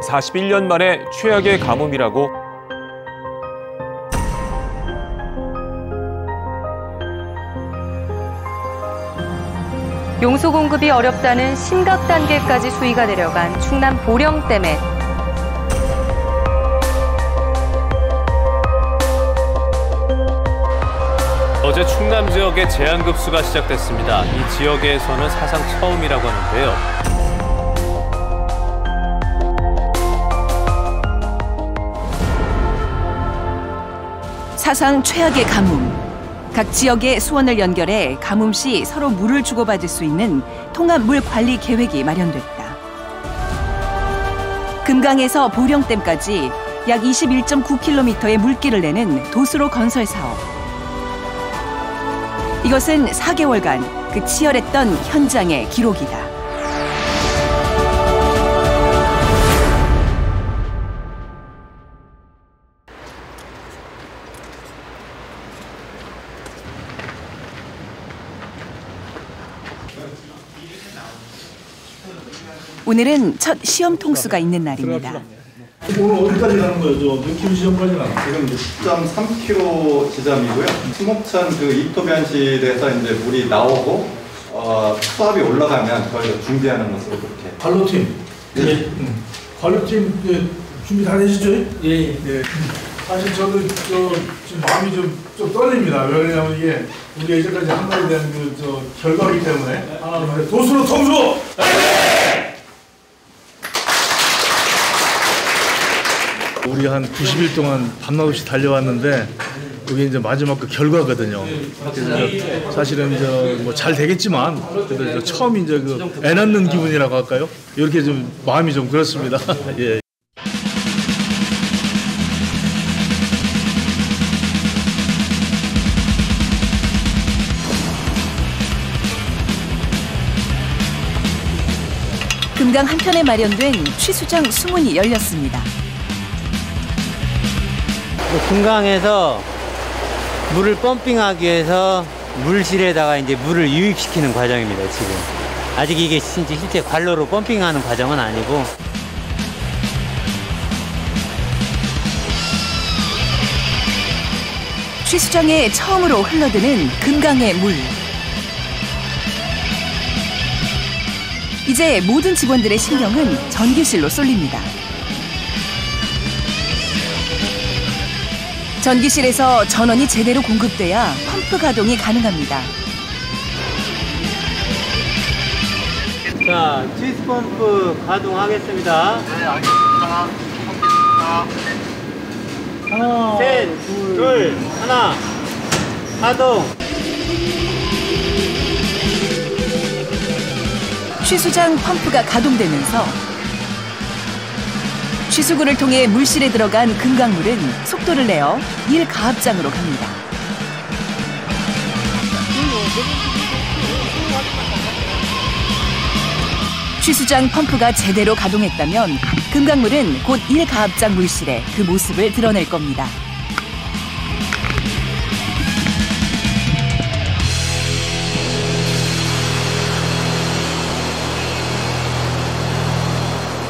41년 만에 최악의 가뭄이라고. 용수 공급이 어렵다는 심각 단계까지 수위가 내려간 충남 보령댐에 어제 충남 지역에 제한급수가 시작됐습니다. 이 지역에서는 사상 처음이라고 하는데요. 사상 최악의 가뭄. 각 지역의 수원을 연결해 가뭄 시 서로 물을 주고받을 수 있는 통합 물 관리 계획이 마련됐다. 금강에서 보령댐까지 약 21.9km의 물길을 내는 도수로 건설 사업. 이것은 4개월간 그 치열했던 현장의 기록이다. 오늘은 첫 시험 통수가 있는 날입니다. 오늘 어디까지 가는 거예요? 저 느낌 시험까지 가는 거예요? 지금 10.3km 지점이고요. 수목천 그 입토변실에서 이제 물이 나오고 수압이 올라가면 저희가 중지하는 것으로 그렇게. 관로팀. 예. 관로팀 준비 다 되시죠? 예. 예. 사실 저도 지금 마음이 좀 떨립니다. 왜냐하면 이게 우리가 이제까지 한 거에 대한 결과이기 때문에. 도수로 통수! 우리 한 90일 동안 밤낮 없이 달려왔는데 이게 이제 마지막 그 결과거든요. 그래서 사실은 뭐 잘 되겠지만 그래도 처음 이제 애 낳는 기분이라고 할까요? 이렇게 좀 마음이 좀 그렇습니다. 예. 금강 한편에 마련된 취수장 수문이 열렸습니다. 금강에서 물을 펌핑하기 위해서 물실에다가 이제 물을 유입시키는 과정입니다, 지금. 아직 이게 실제 관로로 펌핑하는 과정은 아니고. 취수장에 처음으로 흘러드는 금강의 물. 이제 모든 직원들의 신경은 전기실로 쏠립니다. 전기실에서 전원이 제대로 공급돼야 펌프 가동이 가능합니다. 자, 트위스 펌프 가동하겠습니다. 네, 알겠습니다. 하나, 셋, 둘, 하나, 가동. 취수장 펌프가 가동되면서 취수구를 통해 물실에 들어간 금강물은 속도를 내어 1가압장으로 갑니다. 취수장 펌프가 제대로 가동했다면 금강물은 곧 1가압장 물실에 그 모습을 드러낼 겁니다.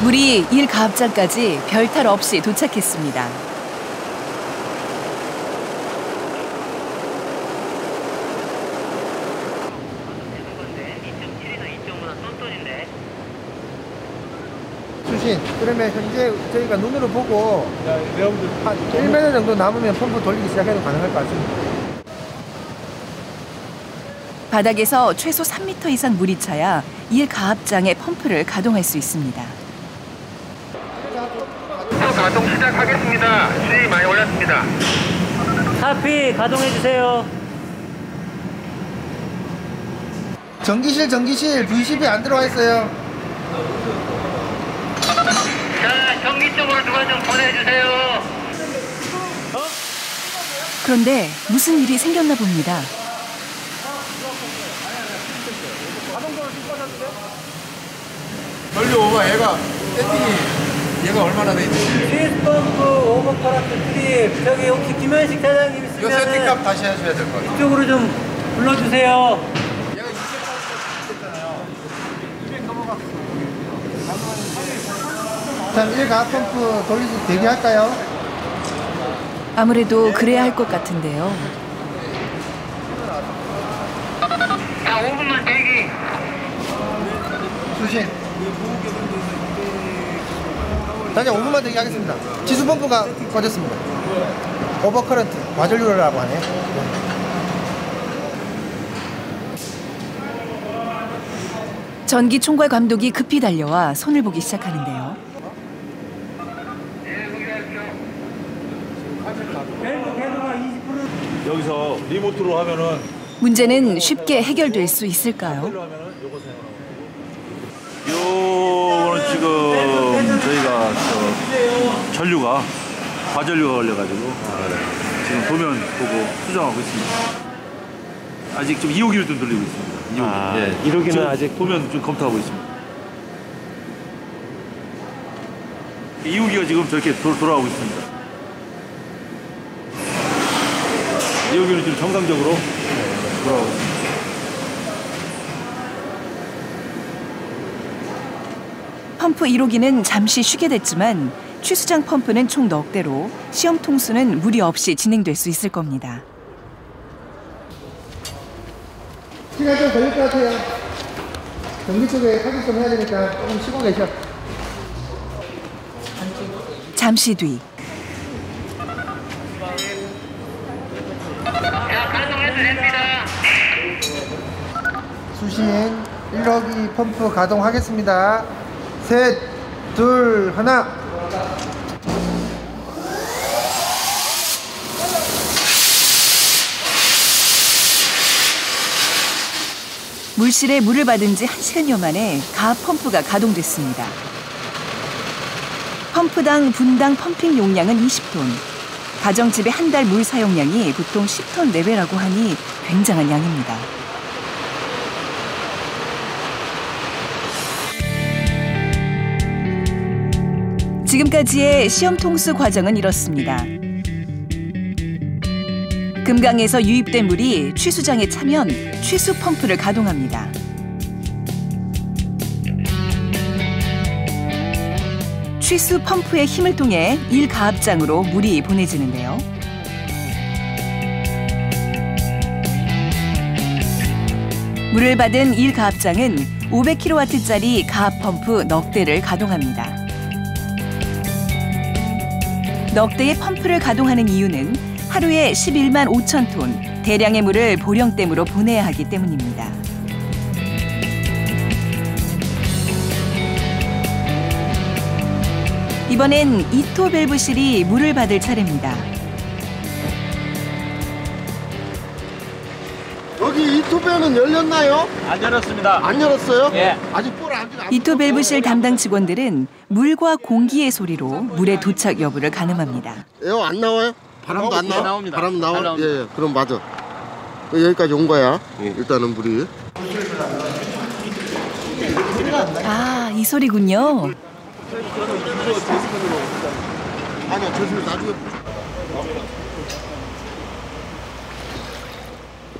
물이 1가압장까지 별탈 없이 도착했습니다. 수신, 그러면 현재 저희가 눈으로 보고 한 1m 정도 남으면 펌프 돌리기 시작해도 가능할 것 같습니다. 바닥에서 최소 3m 이상 물이 차야 1가압장의 펌프를 가동할 수 있습니다. 가동 시작하겠습니다. 수위 많이 올렸습니다. 카피 가동해주세요. 전기실 V10이 안 들어와 있어요. 자, 전기 쪽으로 누가 좀 보내주세요. 그런데 무슨 일이 생겼나 봅니다. 전류 오버 얘가 세팅이 얘가 얼마나 돼 있는지. 트위스 펌프 오버커락트 트립. 저기 혹시 김현식 사장님 있으면 이거 세팅값 다시 해줘야 될 것 같아요. 이쪽으로 좀 불러주세요. 얘가 200까지 됐잖아요. 200 넘어갔고. 참 1가압 펌프 돌리기 대기할까요? 아무래도 그래야 할 것 같은데요. 자, 5분만 대기. 수신. 다시 5분만 대기하겠습니다. 지수 펌프가 꺼졌습니다. 오버커런트, 과전류라고 하네. 전기 총괄 감독이 급히 달려와 손을 보기 시작하는데요. 여기서 리모트로 하면은 문제는 쉽게 해결될 수 있을까요? 요거는 지금 저희가 전류가 과전류가 걸려가지고 지금 도면 보고 수정하고 있습니다. 아직 좀 2호기를 좀 돌리고 있습니다. 2호기. 1호기는 아직 도면 좀 검토하고 있습니다. 2호기가 지금 저렇게 돌아오고 있습니다. 2호기는 지금 정상적으로 돌아오고 있습니다. 펌프 1호기는 잠시 쉬게 됐지만 취수장 펌프는 총 넉 대로 시험 통수는 무리 없이 진행될 수 있을 겁니다. 시간 좀 걸릴 것 같아요. 전기 쪽에 확인 좀 해야 되니까 조금 쉬고 계셔. 잠시 뒤 자, 가동해도 됩니다. 수신 1호기 펌프 가동하겠습니다. 셋, 둘, 하나. 물실에 물을 받은 지 1시간여 만에 가압 펌프가 가동됐습니다. 펌프당 분당 펌핑 용량은 20톤. 가정집의 한 달 물 사용량이 보통 10톤 내외라고 하니 굉장한 양입니다. 지금까지의 시험 통수 과정은 이렇습니다. 금강에서 유입된 물이 취수장에 차면 취수 펌프를 가동합니다. 취수 펌프의 힘을 통해 1가압장으로 물이 보내지는데요. 물을 받은 1가압장은 500kW짜리 가압 펌프 넉 대를 가동합니다. 넉 대의 펌프를 가동하는 이유는 하루에 11만 5천 톤 대량의 물을 보령댐으로 보내야 하기 때문입니다. 이번엔 이토 밸브실이 물을 받을 차례입니다. 여기 이토배는 열렸나요? 안 열었습니다. 안 열었어요? 예. 아직 안 이토 밸브실 담당 직원들은 물과 공기의 소리로 물의 도착 여부를 가늠합니다. 에어 안 나와요? 바람도 안 나와? 나옵니다. 바람 나와? 잘 나옵니다. 예, 그럼 맞아. 여기까지 온 거야. 일단은 물이. 아, 이 소리군요. 아니야, 저 소리 나중에.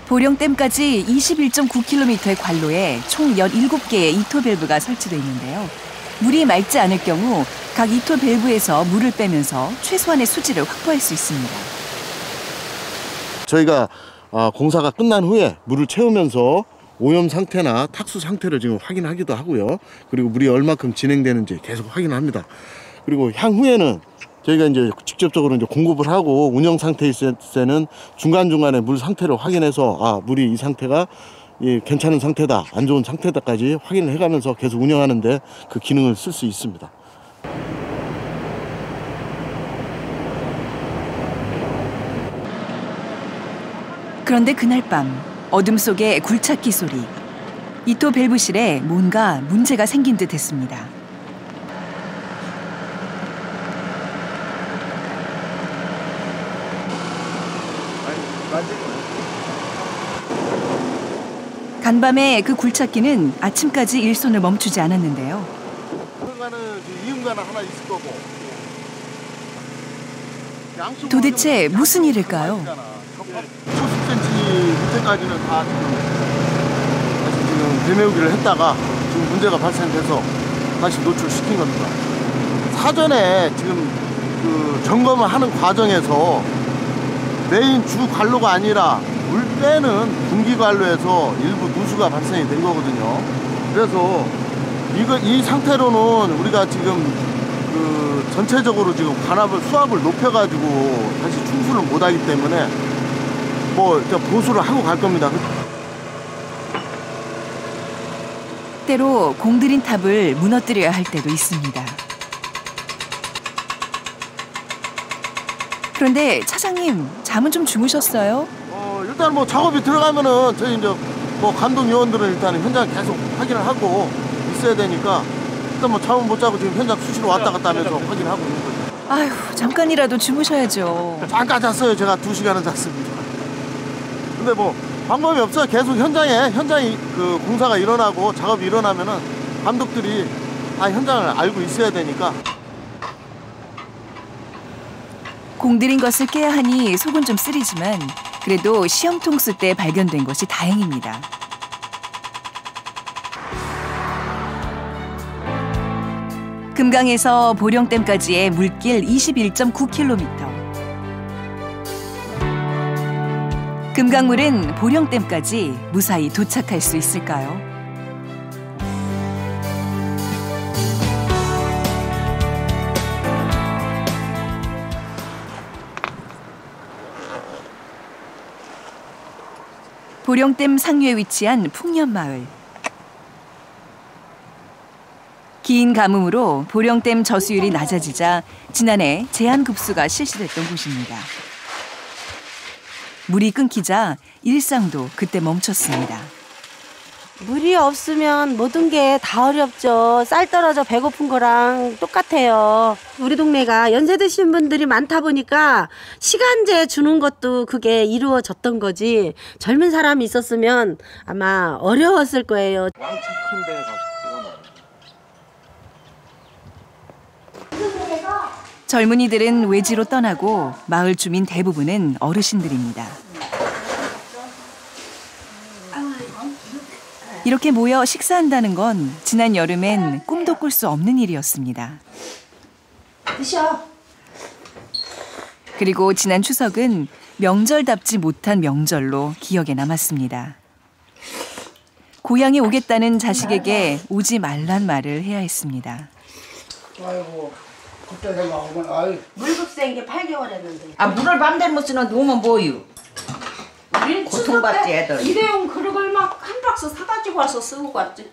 보령댐까지 21.9km의 관로에 총 17개의 이토 밸브가 설치되어 있는데요. 물이 맑지 않을 경우 각 이토 밸브에서 물을 빼면서 최소한의 수질을 확보할 수 있습니다. 저희가 공사가 끝난 후에 물을 채우면서 오염 상태나 탁수 상태를 지금 확인하기도 하고요. 그리고 물이 얼마큼 진행되는지 계속 확인합니다. 그리고 향후에는 저희가 이제 직접적으로 이제 공급을 하고 운영 상태에 있을 때는 중간중간에 물 상태를 확인해서 물이 이 상태가 괜찮은 상태다, 안 좋은 상태다까지 확인을 해가면서 계속 운영하는데 그 기능을 쓸 수 있습니다. 그런데 그날 밤 어둠 속의 굴착기 소리. 이토 밸브실에 뭔가 문제가 생긴 듯 했습니다. 간밤에 그 굴착기는 아침까지 일손을 멈추지 않았는데요. 이음가는 하나 있을 거고. 도대체 무슨 일일까요? 70cm 밑에까지는 다 지금 되메우기를 했다가 지금 문제가 발생돼서 다시 노출시킨 겁니다. 사전에 지금 그 점검을 하는 과정에서 메인 주 관로가 아니라 물 빼는 분기 관로에서 일부 누수가 발생이 된 거거든요. 그래서 이 상태로는 우리가 지금 그 전체적으로 지금 관합을 수압을 높여가지고 다시 충수를 못하기 때문에 뭐 보수를 하고 갈 겁니다. 때로 공들인 탑을 무너뜨려야 할 때도 있습니다. 그런데 차장님, 잠은 좀 주무셨어요? 일단 뭐 작업이 들어가면은 저희 이제 뭐 감독 요원들은 일단 현장 계속 확인을 하고 있어야 되니까 일단 뭐 잠은 못 자고 지금 현장 수시로 왔다 갔다 하면서 확인하고 있는 거죠. 아휴, 잠깐이라도 주무셔야죠. 잠깐 잤어요. 제가 2시간은 잤습니다. 근데 뭐 방법이 없어요. 계속 현장에 그 공사가 일어나고 작업이 일어나면은 감독들이 다 현장을 알고 있어야 되니까. 공들인 것을 깨야 하니 속은 좀 쓰리지만 그래도 시험통 쓸 때 발견된 것이 다행입니다. 금강에서 보령댐까지의 물길 21.9km. 금강물은 보령댐까지 무사히 도착할 수 있을까요? 보령댐 상류에 위치한 풍년마을. 긴 가뭄으로 보령댐 저수율이 낮아지자 지난해 제한급수가 실시됐던 곳입니다. 물이 끊기자 일상도 그때 멈췄습니다. 물이 없으면 모든 게 다 어렵죠. 쌀 떨어져 배고픈 거랑 똑같아요. 우리 동네가 연세 드신 분들이 많다 보니까 시간제 주는 것도 그게 이루어졌던 거지. 젊은 사람이 있었으면 아마 어려웠을 거예요. 왕창 큰 데 가서 젊은이들은 외지로 떠나고 마을 주민 대부분은 어르신들입니다. 이렇게 모여 식사한다는 건 지난 여름엔 꿈도 꿀 수 없는 일이었습니다. 드셔. 그리고 지난 추석은 명절답지 못한 명절로 기억에 남았습니다. 고향에 오겠다는 자식에게 오지 말란 말을 해야 했습니다. 아이고, 그때 내가 오면 아이. 물급생 게 8개월 했는데. 아, 물을 맘대로 못 쓰는 놈은 뭐유? 고통받지 애들. 일회용 그릇을 막 한 박스 사가지고 와서 쓰고 갔지.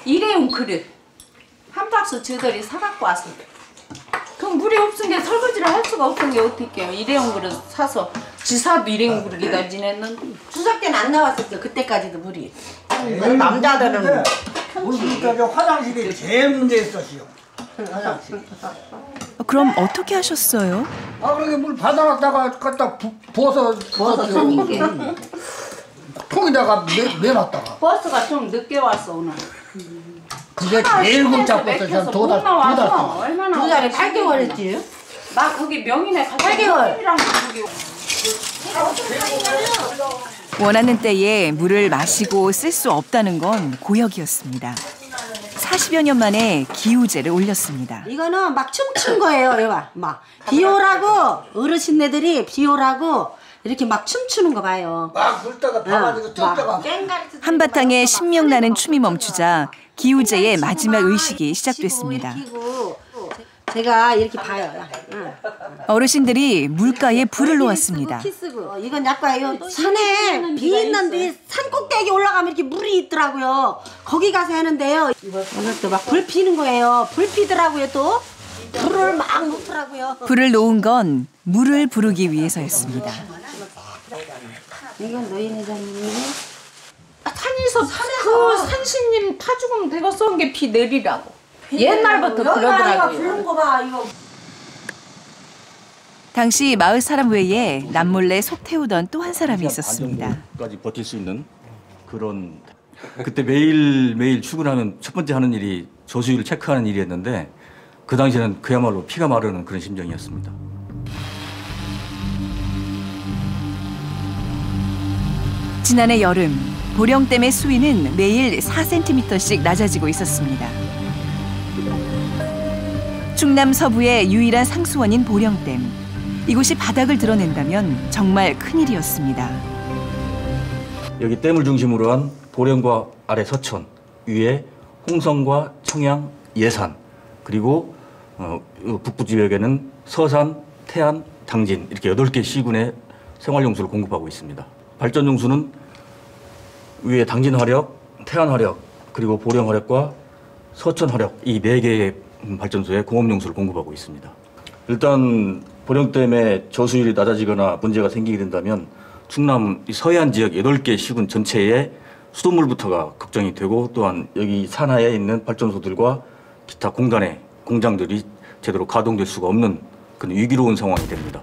일회용 그릇 한 박스 저들이 사갖고 왔어. 그럼 물이 없은 게 설거지를 할 수가 없은 게 어떻게 해요. 일회용 그릇 사서 지사도 일회용 그릇이다 지냈는데 추석 때는 안 나왔었어. 그때까지도 물이. 남자들은 물부터 화장실이 제일 문제 있었어요. 화장실. 그럼 어떻게 하셨어요? 그러게 물 받아놨다가 갖다 부어서 통에다가 내놨다가. 버스가 좀 늦게 왔어 오늘. 그게 제일 곱잡았어. 전 두 달. 얼마나? 2달에 8개월 했지. 나 거기 명인에 가서 8개월. 원하는 때에 물을 마시고 쓸 수 없다는 건 고역이었습니다. 40여 년 만에 기우제를 올렸습니다. 이거는 막 춤춘 거예요. 얘가 막 비오라고 어르신네들이 비오라고 이렇게 막 춤추는 거 봐요. 막 불다가 봐가지고 쫓다가. 한바탕에 신명나는 춤이 멈추자 기우제의 마지막 의식이 시작됐습니다. 제가 이렇게 봐요. 어르신들이 물가에 불을 놓았습니다. 이건 약과예요. 산에 비 있는 뒤 산 꼭대기 올라가면 이렇게 물이 있더라고요. 거기 가서 하는데요. 이것도 막 불 피는 거예요. 불 피더라고요 또. 불을 막 놓더라고요. 불을 놓은 건 물을 부르기 위해서였습니다. 이건 노인회장님이 산에서 그 산신님 타 죽으면 내가 쏜 게 비 내리라고. 옛날부터 그러더라고요. 부른 거 봐, 이거. 당시 마을 사람 외에 남몰래 속 태우던 또 한 사람이 있었습니다. 까지 버틸 수 있는 그런 그때 매일 출근하면 첫 번째 하는 일이 저수율을 체크하는 일이었는데 그 당시에는 그야말로 피가 마르는 그런 심정이었습니다. 지난해 여름 보령댐의 수위는 매일 4cm씩 낮아지고 있었습니다. 충남 서부의 유일한 상수원인 보령댐. 이곳이 바닥을 드러낸다면 정말 큰일이었습니다. 여기 댐을 중심으로 한 보령과 아래 서천, 위에 홍성과 청양, 예산, 그리고 북부 지역에는 서산, 태안, 당진 이렇게 8개 시군의 생활용수를 공급하고 있습니다. 발전용수는 위에 당진 화력, 태안 화력, 그리고 보령 화력과 서천 화력 이 4개의 발전소에 공업용수를 공급하고 있습니다. 일단 보령댐의 저수율이 낮아지거나 문제가 생기게 된다면 충남 서해안 지역 8개 시군 전체에 수돗물부터가 걱정이 되고 또한 여기 산하에 있는 발전소들과 기타 공단의 공장들이 제대로 가동될 수가 없는 그런 위기로운 상황이 됩니다.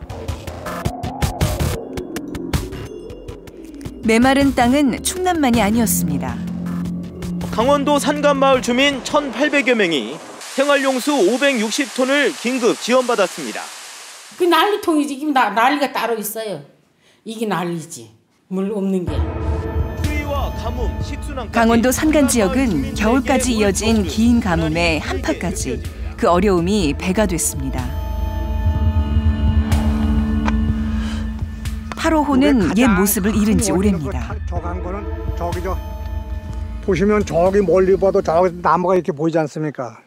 메마른 땅은 충남만이 아니었습니다. 강원도 산간마을 주민 1,800여 명이 생활용수 560톤을 긴급 지원받았습니다. 그 난리통이지. 이게 난리가 따로 있어요. 이게 난리지. 물 없는 게. 강원도 산간 지역은 겨울까지 이어진 긴 가뭄에 한파까지 그 어려움이 배가 됐습니다. 8호호는 옛 모습을 잃은 지 오래입니다. 보시면 저기 멀리 봐도 저기 나무가 이렇게 보이지 않습니까?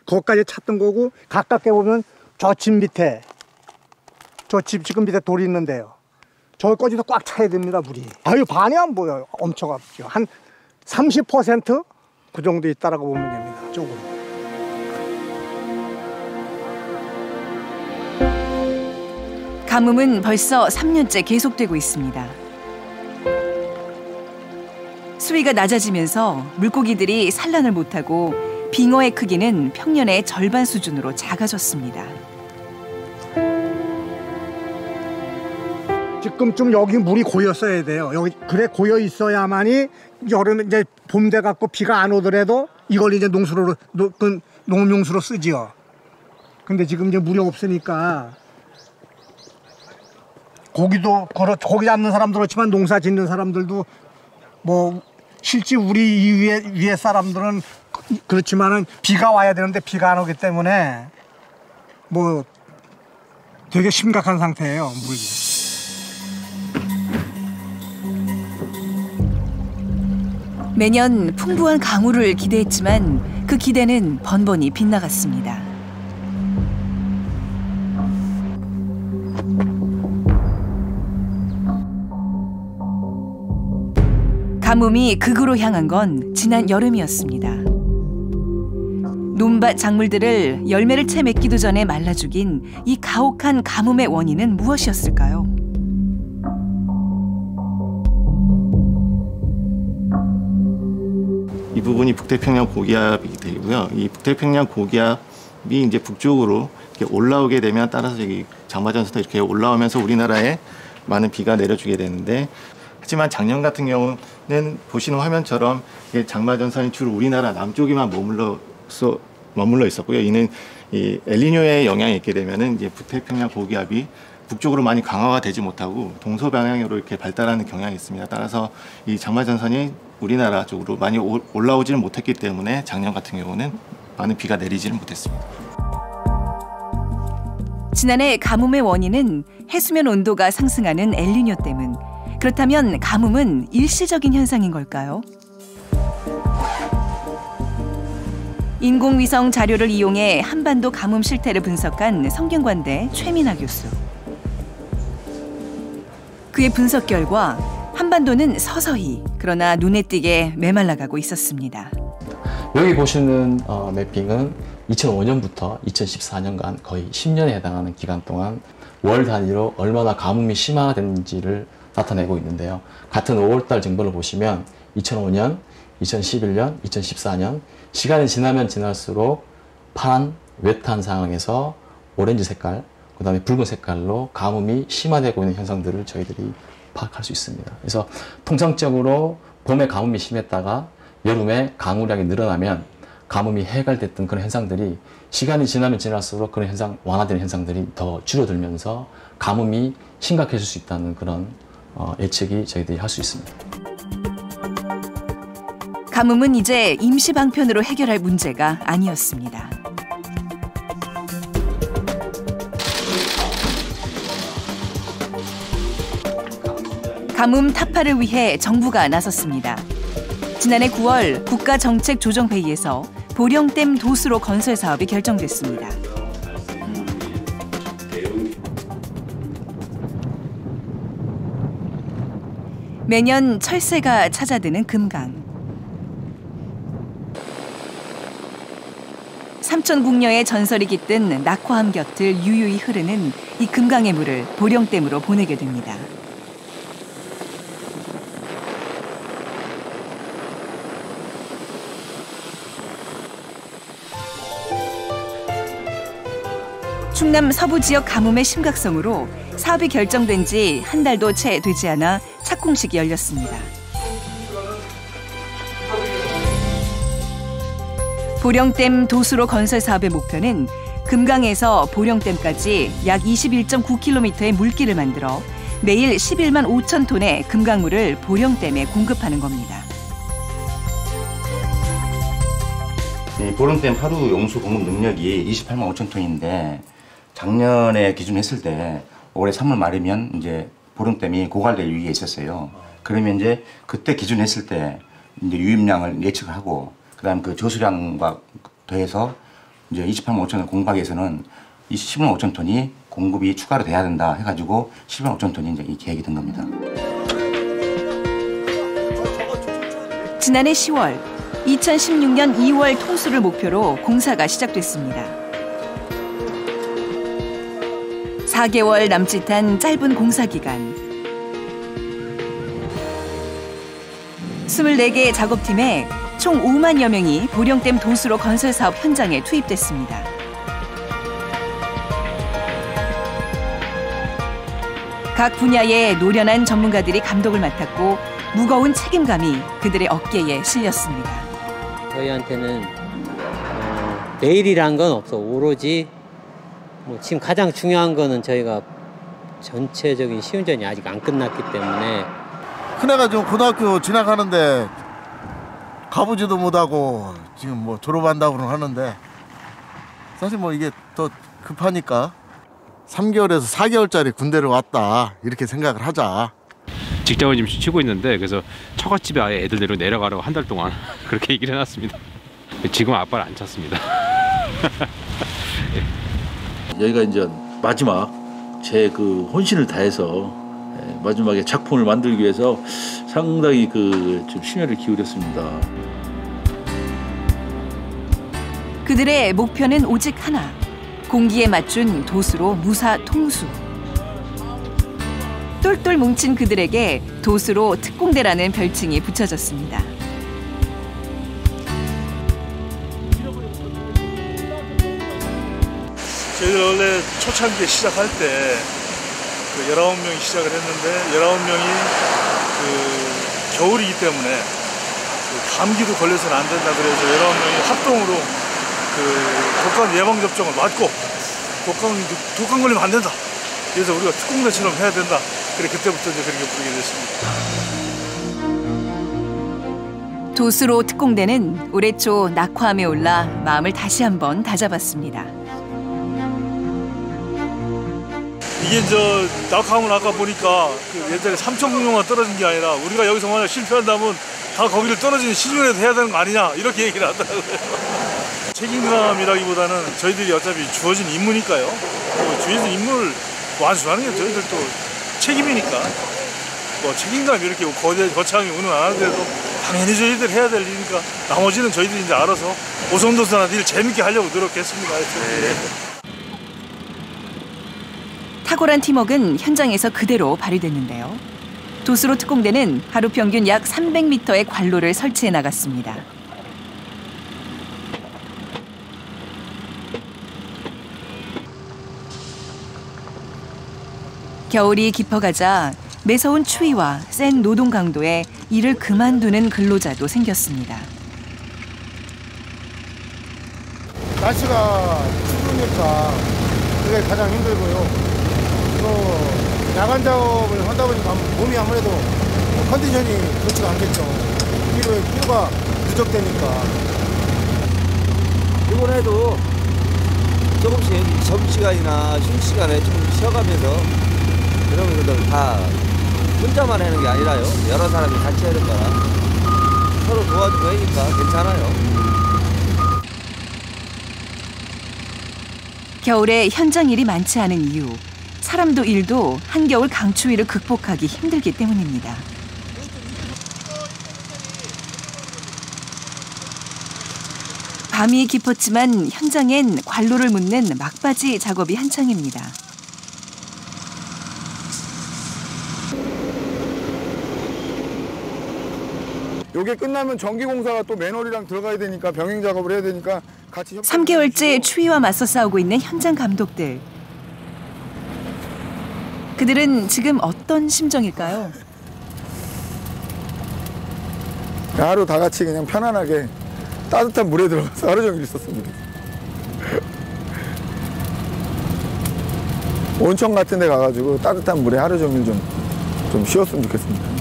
거기까지 찾던 거고 가깝게 보면 저 집 밑에 저 집 지금 밑에 돌이 있는데요. 저기까지도 꽉 차야 됩니다, 물이. 아유, 반이 안 보여요. 엄청 없죠. 한 30% 그 정도 있다라고 보면 됩니다. 조금. 가뭄은 벌써 3년째 계속되고 있습니다. 수위가 낮아지면서 물고기들이 산란을 못하고 빙어의 크기는 평년의 절반 수준으로 작아졌습니다. 지금쯤 여기 물이 고였어야 돼요. 여기 그래 고여 있어야만이 여름에 이제 봄 돼 갖고 비가 안 오더라도 이걸 이제 농업용수로 쓰지요. 근데 지금 이제 물이 없으니까 고기 잡는 사람도 그렇지만 농사 짓는 사람들도 뭐 실제 우리 위에 사람들은 그렇지만은 비가 와야 되는데 비가 안 오기 때문에 뭐 되게 심각한 상태예요, 물이. 매년 풍부한 강우를 기대했지만 그 기대는 번번이 빗나갔습니다. 가뭄이 극으로 향한 건 지난 여름이었습니다. 논밭 작물들을 열매를 채 맺기도 전에 말라 죽인 이 가혹한 가뭄의 원인은 무엇이었을까요? 이 부분이 북태평양 고기압이 되고요. 이 북태평양 고기압이 이제 북쪽으로 이렇게 올라오게 되면 따라서 여기 장마전선도 이렇게 올라오면서 우리나라에 많은 비가 내려주게 되는데, 하지만 작년 같은 경우는 보시는 화면처럼 장마전선이 주로 우리나라 남쪽에만 머물러 있었고요. 이는 이 엘니뇨의 영향이 있게 되면은 이제 북태평양 고기압이 북쪽으로 많이 강화가 되지 못하고 동서 방향으로 이렇게 발달하는 경향이 있습니다. 따라서 이 장마전선이 우리나라 쪽으로 많이 올라오지는 못했기 때문에 작년 같은 경우는 많은 비가 내리지는 못했습니다. 지난해 가뭄의 원인은 해수면 온도가 상승하는 엘니뇨 때문. 그렇다면 가뭄은 일시적인 현상인 걸까요? 인공위성 자료를 이용해 한반도 가뭄 실태를 분석한 성균관대 최민하 교수. 그의 분석 결과 한반도는 서서히 그러나 눈에 띄게 메말라가고 있었습니다. 여기 보시는 매핑은 2005년부터 2014년간 거의 10년에 해당하는 기간 동안 월 단위로 얼마나 가뭄이 심화됐는지를 나타내고 있는데요. 같은 5월달 정보를 보시면 2005년, 2011년, 2014년 시간이 지나면 지날수록 파란, 웨트한 상황에서 오렌지 색깔, 그 다음에 붉은 색깔로 가뭄이 심화되고 있는 현상들을 저희들이 파악할 수 있습니다. 그래서 통상적으로 봄에 가뭄이 심했다가 여름에 강우량이 늘어나면 가뭄이 해결됐던 그런 현상들이 시간이 지나면 지날수록 그런 현상, 완화되는 현상들이 더 줄어들면서 가뭄이 심각해질 수 있다는 그런 예측이 저희들이 할 수 있습니다. 가뭄은 이제 임시 방편으로 해결할 문제가 아니었습니다. 가뭄 타파를 위해 정부가 나섰습니다. 지난해 9월 국가정책조정회의에서 보령댐 도수로 건설 사업이 결정됐습니다. 매년 철새가 찾아드는 금강. 삼천궁녀의 전설이 깃든 낙화암 곁을 유유히 흐르는 이 금강의 물을 보령댐으로 보내게 됩니다. 충남 서부 지역 가뭄의 심각성으로 사업이 결정된 지 한 달도 채 되지 않아 착공식이 열렸습니다. 보령댐 도수로 건설 사업의 목표는 금강에서 보령댐까지 약 21.9km의 물길을 만들어 매일 11만 5천 톤의 금강물을 보령댐에 공급하는 겁니다. 보령댐 하루 용수 공급 능력이 28만 5천 톤인데 작년에 기준했을 때 올해 3월 말이면 이제 보령댐이 고갈될 위기에 있었어요. 그러면 이제 그때 기준했을 때 이제 유입량을 예측을 하고 그다음 그 저수량과 더해서 이제 28만 5천 톤 공급하기 위해서는 17만 5천 톤이 공급이 추가로 돼야 된다 해가지고 17만 5천 톤이 이제 이 계획이 된 겁니다. 지난해 10월, 2016년 2월 통수를 목표로 공사가 시작됐습니다. 4개월 남짓한 짧은 공사 기간. 24개의 작업팀에 총 5만여 명이 보령댐 도수로 건설 사업 현장에 투입됐습니다. 각 분야의 노련한 전문가들이 감독을 맡았고 무거운 책임감이 그들의 어깨에 실렸습니다. 저희한테는 내일이란 건 없어. 오로지 지금 가장 중요한 거는 저희가 전체적인 시운전이 아직 안 끝났기 때문에 큰애가 지금 고등학교 진학하는데 가보지도 못하고 지금 뭐 졸업한다고는 하는데 사실 뭐 이게 더 급하니까 3개월에서 4개월짜리 군대를 왔다 이렇게 생각을 하자. 직장을 지금 쉬고 있는데 그래서 처갓집에 아예 애들 데리고 내려가라고 한 달 동안 그렇게 얘기를 해놨습니다. 지금 아빠를 안 찾습니다. 여기가 이제 마지막 제 그 혼신을 다해서 마지막에 작품을 만들기 위해서 상당히 좀 심혈을 기울였습니다. 그들의 목표는 오직 하나. 공기에 맞춘 도수로 무사 통수. 똘똘 뭉친 그들에게 도수로 특공대라는 별칭이 붙여졌습니다. 저희들 원래 초창기에 시작할 때 19명이 시작을 했는데 19명이 겨울이기 때문에 감기도 걸려서는 안 된다 그래서 19명이 합동으로 독감 예방접종을 맞고 독감 걸리면 안 된다. 그래서 우리가 특공대처럼 해야 된다. 그래 그때부터 이제 그렇게 부르게 됐습니다. 도수로 특공대는 올해 초 낙화암에 올라 마음을 다시 한번 다잡았습니다. 이게 낙하암은 아까 보니까 옛날에 삼천궁녀만 떨어진 게 아니라 우리가 여기서 만약 실패한다면 다 거기를 떨어지는 시중에도 해야 되는 거 아니냐 이렇게 얘기를 하더라고요. 책임감이라기보다는 저희들이 어차피 주어진 임무니까요. 주어진 임무를 완수하는 게 저희들 또 책임이니까 책임감 이렇게 거창하게 운은 안 하더라도 당연히 저희들 해야 될 일이니까 나머지는 저희들이 이제 알아서 오손도손한 일 재밌게 하려고 노력했습니다. 탁월한 팀워크는 현장에서 그대로 발휘됐는데요. 도수로 특공대는 하루 평균 약 300m의 관로를 설치해 나갔습니다. 겨울이 깊어가자 매서운 추위와 센 노동 강도에 일을 그만두는 근로자도 생겼습니다. 날씨가 추우니까 그게 가장 힘들고요. 또 야간 작업을 하다 보니까 몸이 아무래도 컨디션이 좋지가 않겠죠. 피로가 누적되니까. 이번에도 조금씩 점심시간이나 휴식시간에 좀 쉬어가면서 그런 것들 다 혼자만 하는 게 아니라요. 여러 사람이 같이 하는 거라 서로 도와주고 하니까 괜찮아요. 겨울에 현장 일이 많지 않은 이유, 사람도 일도 한겨울 강추위를 극복하기 힘들기 때문입니다. 밤이 깊었지만 현장엔 관로를 묻는 막바지 작업이 한창입니다. 요게 끝나면 전기공사가 또 맨홀이랑 들어가야 되니까 병행 작업을 해야 되니까 같이 3개월째 추위와 맞서 싸우고 있는 현장 감독들. 그들은 지금 어떤 심정일까요? 하루 다 같이 그냥 편안하게 따뜻한 물에 들어가서 하루 종일 있었습니다. 온천 같은 데 가가지고 따뜻한 물에 하루 종일 좀 쉬었으면 좋겠습니다.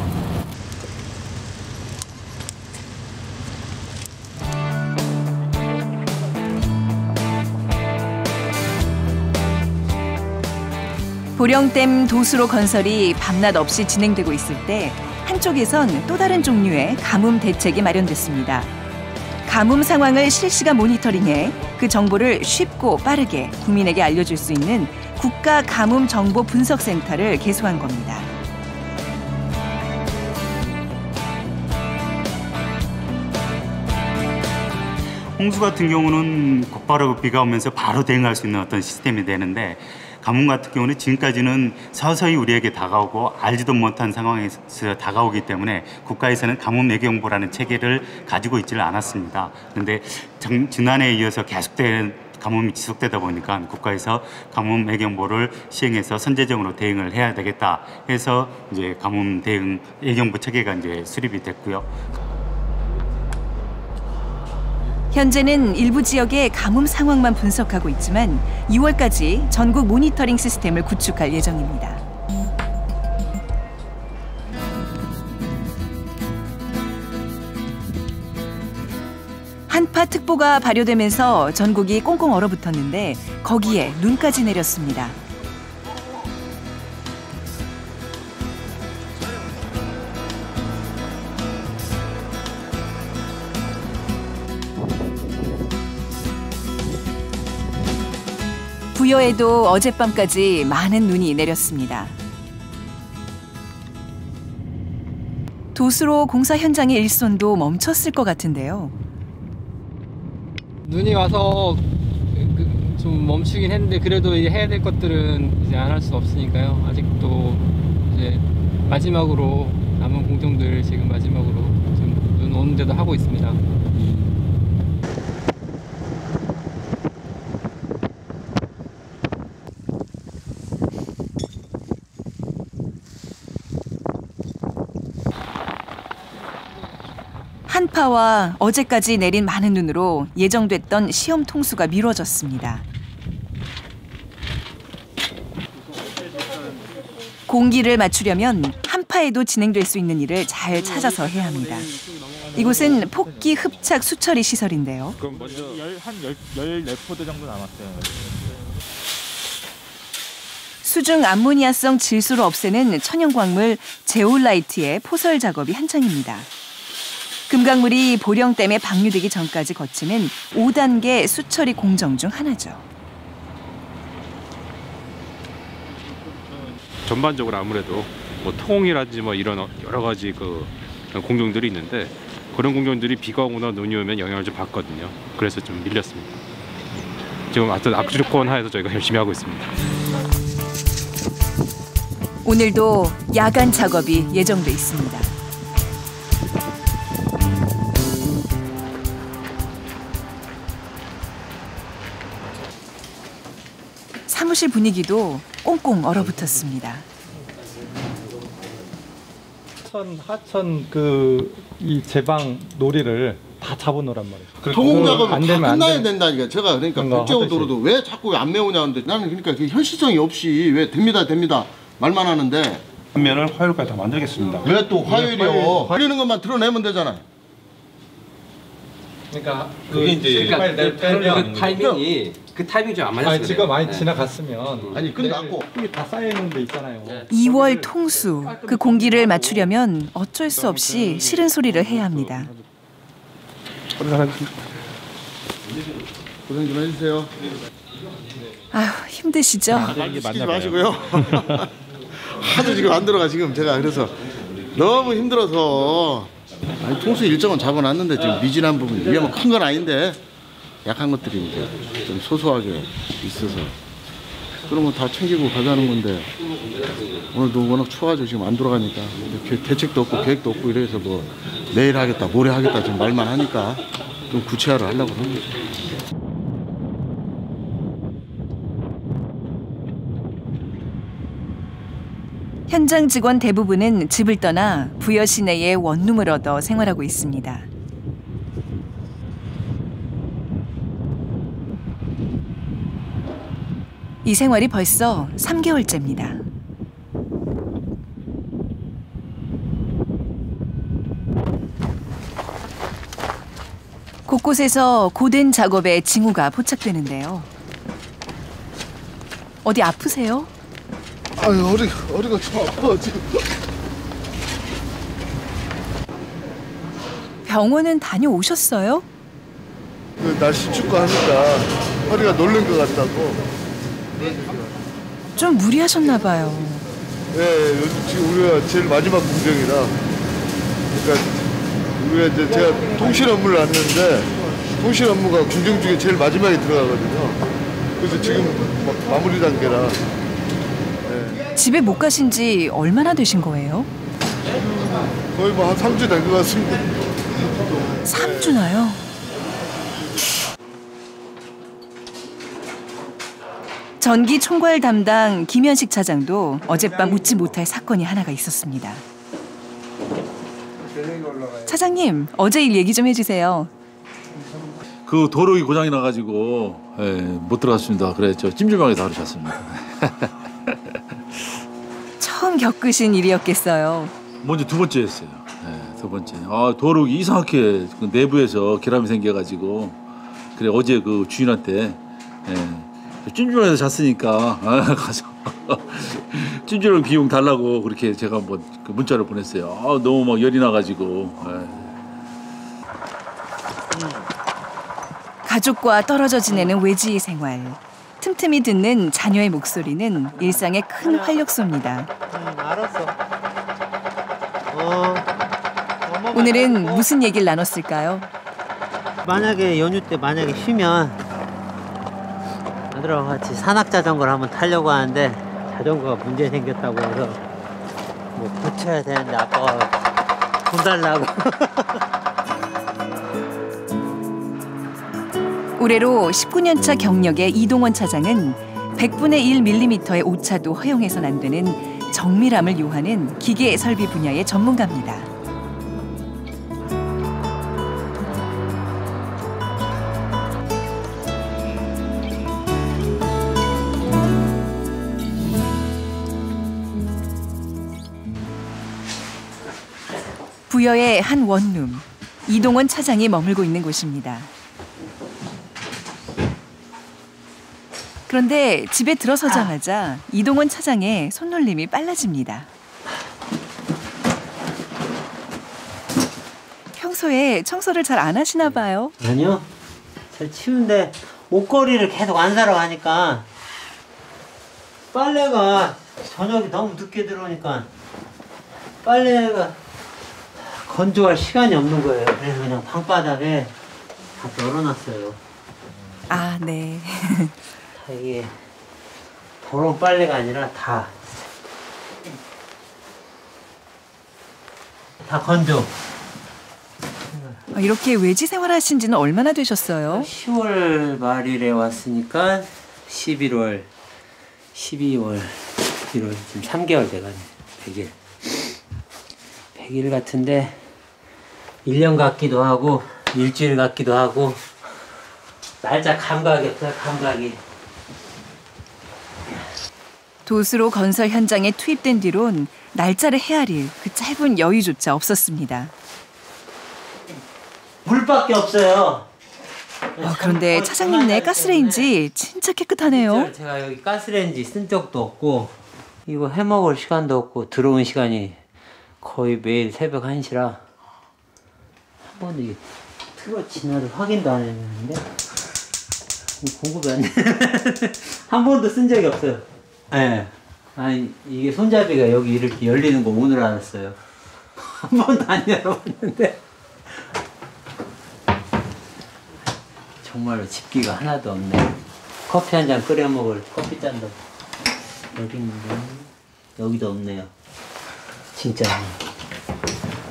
보령댐 도수로 건설이 밤낮 없이 진행되고 있을 때 한쪽에선 또 다른 종류의 가뭄 대책이 마련됐습니다. 가뭄 상황을 실시간 모니터링해 그 정보를 쉽고 빠르게 국민에게 알려줄 수 있는 국가가뭄정보분석센터를 개소한 겁니다. 홍수 같은 경우는 곧바로 비가 오면서 바로 대응할 수 있는 어떤 시스템이 되는데, 가뭄 같은 경우는 지금까지는 서서히 우리에게 다가오고 알지도 못한 상황에서 다가오기 때문에 국가에서는 가뭄 예경보라는 체계를 가지고 있지를 않았습니다. 그런데 지난해에 이어서 계속된 가뭄이 지속되다 보니까 국가에서 가뭄 예경보를 시행해서 선제적으로 대응을 해야 되겠다 해서 이제 가뭄 대응 예경보 체계가 이제 수립이 됐고요. 현재는 일부 지역의 가뭄 상황만 분석하고 있지만 6월까지 전국 모니터링 시스템을 구축할 예정입니다. 한파특보가 발효되면서 전국이 꽁꽁 얼어붙었는데 거기에 눈까지 내렸습니다. 부여에도 어젯밤까지 많은 눈이 내렸습니다. 도수로 공사 현장의 일손도 멈췄을 것 같은데요. 눈이 와서 좀 멈추긴 했는데 그래도 이제 해야 될 것들은 이제 안 할 수 없으니까요. 아직도 이제 마지막으로 남은 공정들 지금 마지막으로 좀 눈 오는데도 하고 있습니다. 한파와 어제까지 내린 많은 눈으로 예정됐던 시험 통수가 미뤄졌습니다. 공기를 맞추려면 한파에도 진행될 수 있는 일을 잘 찾아서 해야 합니다. 이곳은 폭기 흡착 수처리 시설인데요. 그럼 먼저 한 14포대 정도 남았어요. 수중 암모니아성 질소를 없애는 천연광물 제올라이트의 포설 작업이 한창입니다. 금강물이 보령댐에 방류되기 전까지 거치는 5단계 수처리 공정 중 하나죠. 전반적으로 아무래도 뭐 통이라든지 뭐 이런 여러 가지 그 공정들이 있는데 그런 공정들이 비가 오거나 눈이 오면 영향을 좀 받거든요. 그래서 좀 밀렸습니다. 지금 하여튼 악주권 하에서 저희가 열심히 하고 있습니다. 오늘도 야간 작업이 예정돼 있습니다. 사무실 분위기도 꽁꽁 얼어붙었습니다. 하천 이 제방 놀이를 다 잡아놓으란 말이에요. 토공 작업이 다 끝나야 된다니까. 제가 그러니까 국제도로도 왜 자꾸 안 메우냐는데 나는 그러니까 그 현실성이 없이 왜 됩니다 말만 하는데 면을 화요일까지 다 만들겠습니다. 왜 또 화요일이요? 화리는 것만 드러내면 되잖아요. 그러니까 그게 이제 그 타이밍이 좀 안 맞았어요. 지금 많이 지나갔으면 아니 끝났고 이게 다 쌓여 있는 데 있잖아요. 2월 통수. 그 공기를 맞추려면 어쩔 수 없이 싫은 소리를 해야 합니다. 고생 좀 해주세요. 아휴, 힘드시죠? 시키지 마시고요. 하도 지금 안 들어가 지금 제가 그래서 너무 힘들어서 아니, 통수 일정은 잡아놨는데 지금 미진한 부분 이게 뭐 큰 건 아닌데 약한 것들이 이제 좀 소소하게 있어서 그런 거 다 챙기고 가자는 건데 오늘도 워낙 추워가지고 지금 안 돌아가니까 대책도 없고 계획도 없고 이래서 뭐 내일 하겠다 모레 하겠다 지금 말만 하니까 좀 구체화를 하려고 합니다. 현장 직원 대부분은 집을 떠나 부여 시내에 원룸을 얻어 생활하고 있습니다. 이 생활이 벌써 3개월째입니다. 곳곳에서 고된 작업에 징후가 포착되는데요. 어디 아프세요? 아유 허리가 좀 아파 지금. 병원은 다녀오셨어요? 그 날씨 춥고 하니까 허리가 놀란 것 같다고. 좀 무리하셨나 봐요. 네, 요즘 지금 우리가 제일 마지막 공정이라. 그러니까 우리가 이제 제가 통신 업무를 하는데 통신 업무가 공정 중에 제일 마지막에 들어가거든요. 그래서 지금 마무리 단계라. 네. 집에 못 가신 지 얼마나 되신 거예요? 거의 뭐 한 3주 된 것 같습니다. 3주나요? 전기 총괄 담당 김현식 차장도 어젯밤 웃지 못할 사건이 하나가 있었습니다. 차장님, 어제 일 얘기 좀 해주세요. 그 도로기 고장이 나가지고 못 들어갔습니다. 그래서 찜질방에 다루 잤습니다. 처음 겪으신 일이었겠어요. 먼저 두 번째였어요. 두 번째. 도로기 이상하게 그 내부에서 결함이 생겨가지고 그래 어제 그 주인한테 찜질방에서 잤으니까 가서 찜질방 비용 달라고 그렇게 제가 한번 그 문자를 보냈어요. 너무 막 열이 나가지고. 가족과 떨어져 지내는 외지의 생활. 틈틈이 듣는 자녀의 목소리는 일상의 큰 활력소입니다. 알았어. 오늘은 무슨 얘기를 나눴을까요? 만약에 연휴 때 만약에 쉬면 아들하고 같이 산악자전거를 한번 타려고 하는데 자전거가 문제 생겼다고 해서 뭐 고쳐야 되는데 아빠가 돈 달라고. 올해로 19년차 경력의 이동원 차장은 100분의 1mm의 오차도 허용해선 안 되는 정밀함을 요하는 기계 설비 분야의 전문가입니다. 부여의 한 원룸, 이동원 차장이 머물고 있는 곳입니다. 그런데 집에 들어서자마자 이동원 차장의 손놀림이 빨라집니다. 평소에 청소를 잘 안 하시나 봐요. 아니요. 잘 치운데 옷걸이를 계속 안 사러 가니까 빨래가 저녁이 너무 늦게 들어오니까 빨래가 건조할 시간이 없는 거예요. 그래서 그냥 방바닥에 다 널어놨어요. 아, 네. 이게 더러운 빨래가 아니라 다 건조. 이렇게 외지 생활하신 지는 얼마나 되셨어요? 10월 말일에 왔으니까 11월, 12월, 1월 지금 3개월 돼가네. 100일. 100일 같은데 1년 같기도 하고 일주일 같기도 하고 날짜 감각이 없어요. 감각이. 도수로 건설 현장에 투입된 뒤론 날짜를 헤아릴 그 짧은 여유조차 없었습니다. 물밖에 없어요. 그런데 차장님네 가스레인지 진짜 깨끗하네요. 제가 여기 가스레인지 쓴 적도 없고 이거 해먹을 시간도 없고 들어온 시간이 거의 매일 새벽 1시라 한 번도 이게 틀어지나를 확인도 안 했는데 공급이 안 돼. 한 번도 쓴 적이 없어요. 네. 아니 이게 손잡이가 여기 이렇게 열리는 거 오늘 알았어요. 한 번도 안 열어봤는데 정말로 집기가 하나도 없네. 커피 한 잔 끓여 먹을 커피잔도 여기 있는데 여기도 없네요. 진짜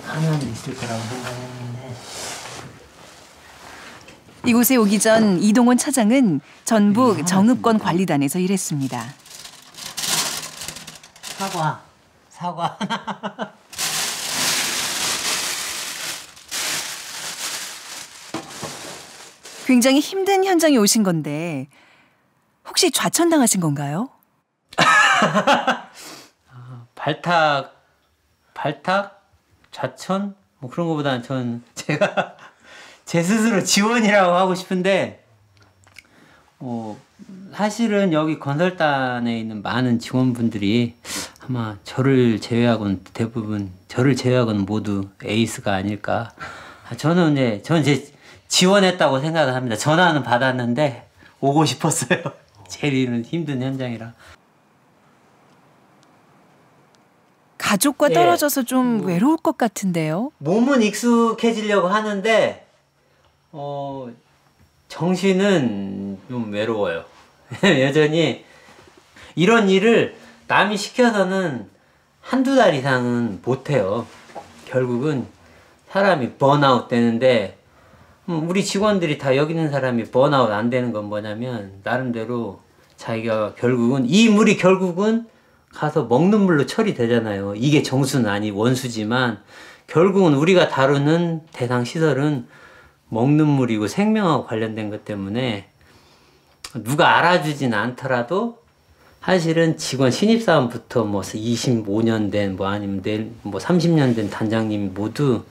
하나는 있을 거라고 생각했는데. 이곳에 오기 전 이동원 차장은 전북 정읍권 관리단에서 일했습니다. 사과. 굉장히 힘든 현장에 오신 건데 혹시 좌천당하신 건가요? 발탁? 좌천? 뭐 그런 거보다는 전 제가 제 스스로 지원이라고 하고 싶은데 사실은 여기 건설단에 있는 많은 직원분들이 아마 저를 제외하고는 모두 에이스가 아닐까. 저는 제 지원했다고 생각을 합니다. 전화는 받았는데 오고 싶었어요. 제일 힘든 현장이라. 가족과 떨어져서 좀 외로울 것 같은데요. 몸은 익숙해지려고 하는데 정신은 좀 외로워요. 여전히 이런 일을 남이 시켜서는 한두 달 이상은 못해요. 결국은 사람이 번아웃 되는데 우리 직원들이 다 여기 있는 사람이 번아웃 안 되는 건 뭐냐면 나름대로 자기가 결국은 이 물이 결국은 가서 먹는 물로 처리되잖아요. 이게 정수는 아니 원수지만 결국은 우리가 다루는 대상 시설은 먹는 물이고 생명하고 관련된 것 때문에 누가 알아주진 않더라도 사실은 직원 신입사원부터 25년 된 아니면 30년 된 단장님이 모두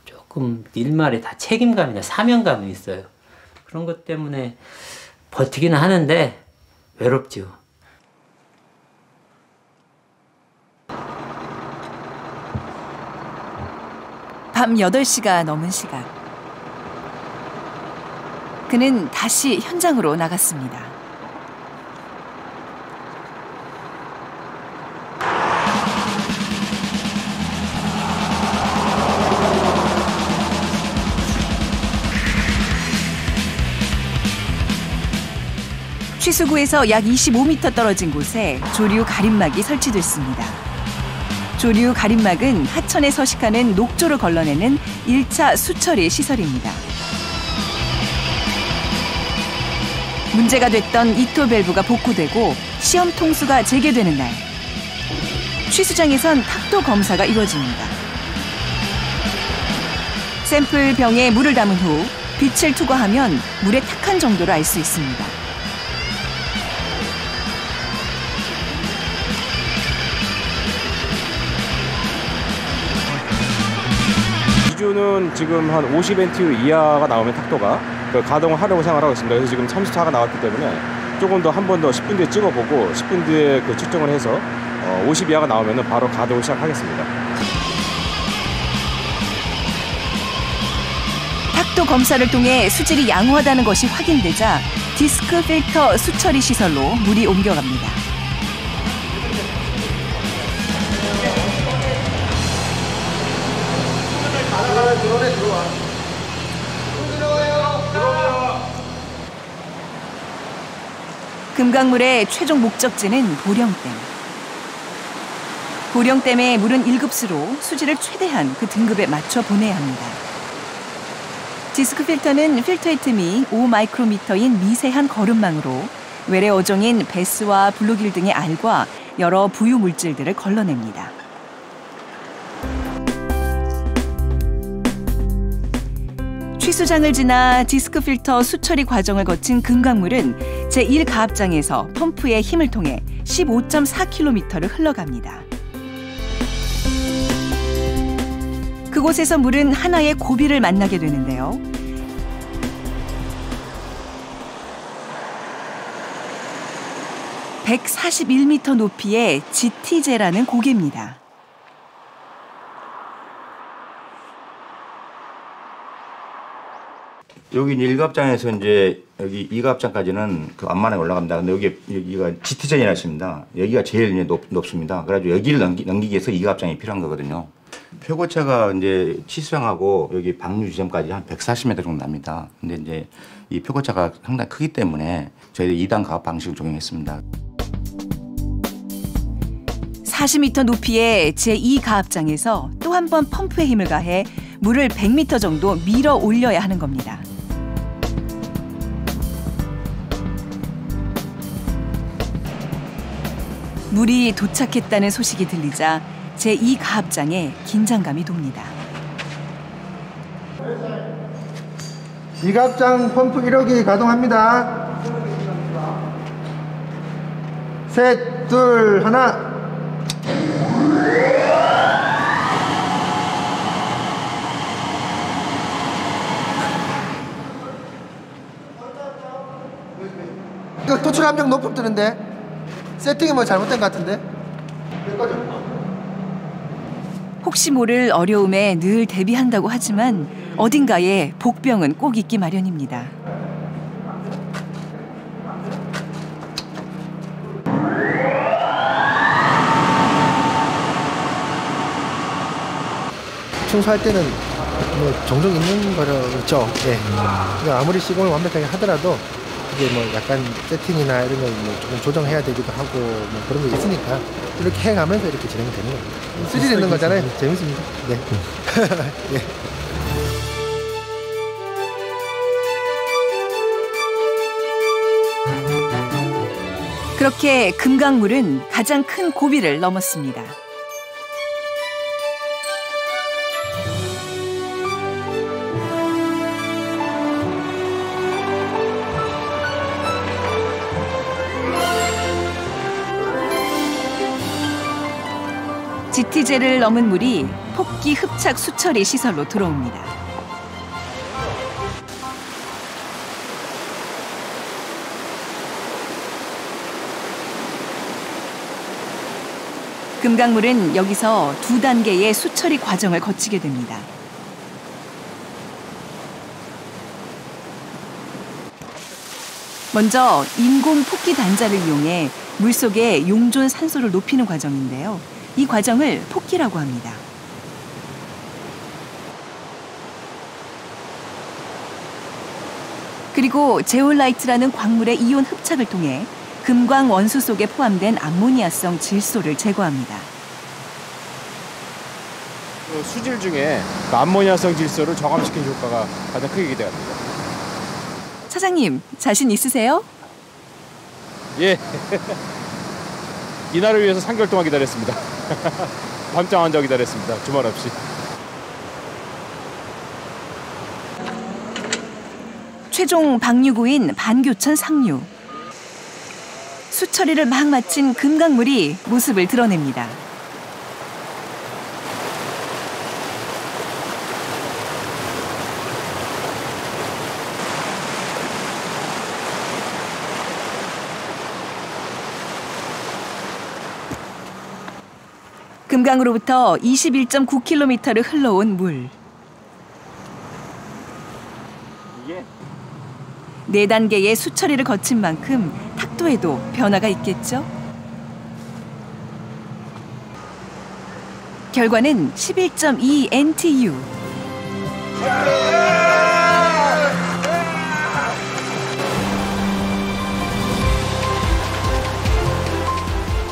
조금 일말에 다 책임감이나 사명감이 있어요. 그런 것 때문에 버티기는 하는데 외롭죠. 밤 8시가 넘은 시각. 그는 다시 현장으로 나갔습니다. 취수구에서 약 25m 떨어진 곳에 조류 가림막이 설치됐습니다. 조류 가림막은 하천에 서식하는 녹조를 걸러내는 1차 수처리 시설입니다. 문제가 됐던 이토 밸브가 복구되고 시험 통수가 재개되는 날, 취수장에선 탁도 검사가 이루어집니다. 샘플 병에 물을 담은 후 빛을 투과하면 물의 탁한 정도를 알 수 있습니다. 기준은 지금 한 50NTU 이하가 나오면 탁도가 가동을 하려고 생각하고 있습니다. 그래서 지금 30차가 나왔기 때문에 조금 더 한 번 더 10분 뒤에 찍어보고 10분 뒤에 측정을 해서 50 이하가 나오면 바로 가동을 시작하겠습니다. 탁도 검사를 통해 수질이 양호하다는 것이 확인되자 디스크 필터 수처리 시설로 물이 옮겨갑니다. 금강물의 최종 목적지는 보령댐. 보령댐의 물은 1급수로 수질을 최대한 그 등급에 맞춰 보내야 합니다. 디스크 필터는 필터의 틈이 5마이크로미터인 미세한 거름망으로 외래 어종인 베스와 블루길 등의 알과 여러 부유 물질들을 걸러냅니다. 취수장을 지나 디스크 필터 수처리 과정을 거친 금강물은 제1가압장에서 펌프의 힘을 통해 15.4km를 흘러갑니다. 그 그곳에서 물은 하나의 고비를 만나게 되는데요. (141m) 높이의 지티제라는 고개입니다. 여기 1갑장에서 이제 여기 2갑장까지는 그 암만에 올라갑니다. 근데 여기가 지티전이라 있습니다. 여기가 제일 높습니다. 그래가지고 여기를 넘기기 위해서 2갑장이 필요한 거거든요. 표고차가 이제 치수량하고 여기 방류 지점까지 한 140m 정도 납니다. 근데 이제 이 표고차가 상당히 크기 때문에 저희들이 2단 가압 방식을 적용했습니다. 40m 높이의 제2가압장에서 또 한 번 펌프에 힘을 가해 물을 100m 정도 밀어 올려야 하는 겁니다. 물이 도착했다는 소식이 들리자 제2가압장에 긴장감이 돕니다. 2갑장 펌프 1호기 가동합니다. 셋, 둘, 하나. 이거 토출 함정 높음 뜨는데 세팅이 뭐 잘못된 것 같은데? 혹시 모를 어려움에 늘 대비한다고 하지만 어딘가에 복병은 꼭 있기 마련입니다. 청소할 때는 뭐 종종 있는 거죠. 네. 그러니까 아무리 시공을 완벽하게 하더라도 이게 뭐 약간 세팅이나 이런 걸 뭐 조금 조정해야 되기도 하고 뭐 그런 게 있으니까 이렇게 해가면서 이렇게 진행이 되는 거예요. 스릴 있는 거잖아요. 재밌습니다. 네. 네. 그렇게 금강물은 가장 큰 고비를 넘었습니다. 지티제를 넘은 물이 폭기 흡착 수처리 시설로 들어옵니다. 금강물은 여기서 2단계의 수처리 과정을 거치게 됩니다. 먼저 인공 폭기 단자를 이용해 물속에 용존 산소를 높이는 과정인데요. 이 과정을 폭기라고 합니다. 그리고 제올라이트라는 광물의 이온 흡착을 통해 금광 원수 속에 포함된 암모니아성 질소를 제거합니다. 수질 중에 암모니아성 질소를 저감시키는 효과가 가장 크게 기대됩니다. 차장님, 자신 있으세요? 예. 이날을 위해서 3개월 동안 기다렸습니다. 밤잠 안 자고 기다렸습니다. 주말 없이. 최종 방류구인 반교천 상류. 수처리를 막 마친 금강물이 모습을 드러냅니다. 금강으로부터 21.9km를 흘러온 물. 4단계의 수처리를 거친 만큼 탁도에도 변화가 있겠죠? 결과는 11.2 NTU.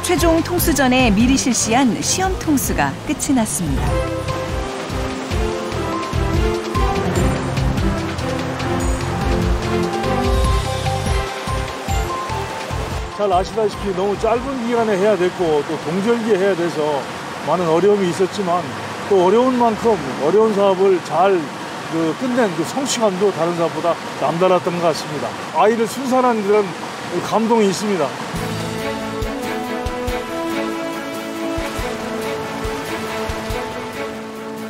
최종 통수 전에 미리 실시한 시험 통수가 끝이 났습니다. 잘 아시다시피 너무 짧은 기간에 해야 됐고 또 동절기에 해야 돼서 많은 어려움이 있었지만 또 어려운 만큼 어려운 사업을 잘 끝낸 그 성취감도 다른 사업보다 남달랐던 것 같습니다. 아이를 순산한 그런 감동이 있습니다.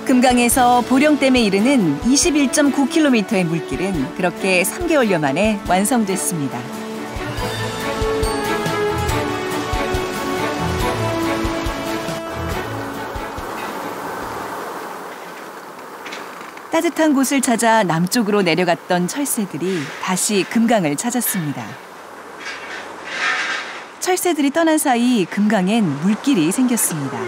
금강에서 보령댐에 이르는 21.9km의 물길은 그렇게 3개월여 만에 완성됐습니다. 따뜻한 곳을 찾아 남쪽으로 내려갔던 철새들이 다시 금강을 찾았습니다. 철새들이 떠난 사이 금강엔 물길이 생겼습니다.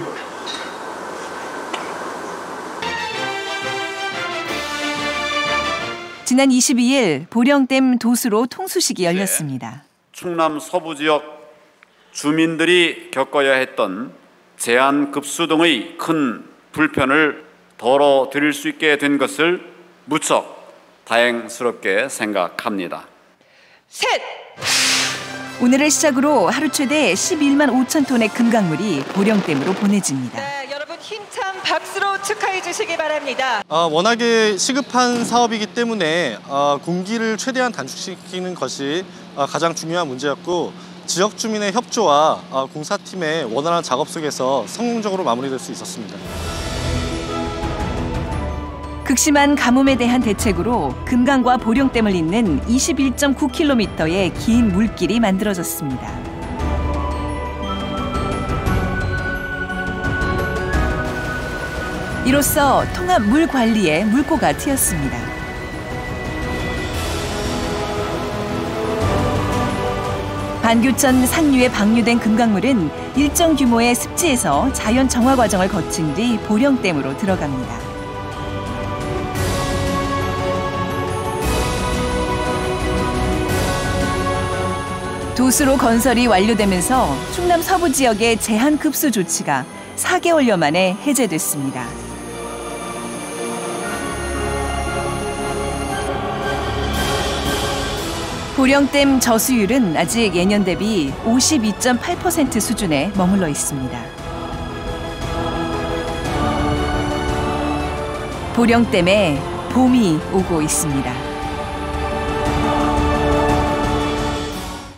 지난 22일 보령댐 도수로 통수식이 열렸습니다. 충남 서부 지역 주민들이 겪어야 했던 제한 급수 등의 큰 불편을 덜어드릴 수 있게 된 것을 무척 다행스럽게 생각합니다. 셋! 오늘을 시작으로 하루 최대 11만 5천 톤의 금강물이 보령댐으로 보내집니다. 네, 여러분 힘찬 박수로 축하해 주시기 바랍니다. 워낙에 시급한 사업이기 때문에 공기를 최대한 단축시키는 것이 가장 중요한 문제였고 지역 주민의 협조와 공사팀의 원활한 작업 속에서 성공적으로 마무리될 수 있었습니다. 극심한 가뭄에 대한 대책으로 금강과 보령댐을 잇는 21.9km의 긴 물길이 만들어졌습니다. 이로써 통합 물 관리에 물꼬가 트였습니다. 반교천 상류에 방류된 금강물은 일정 규모의 습지에서 자연 정화 과정을 거친 뒤 보령댐으로 들어갑니다. 도수로 건설이 완료되면서 충남 서부 지역의 제한 급수 조치가 4개월여 만에 해제됐습니다. 보령댐 저수율은 아직 예년 대비 52.8% 수준에 머물러 있습니다. 보령댐에 봄이 오고 있습니다.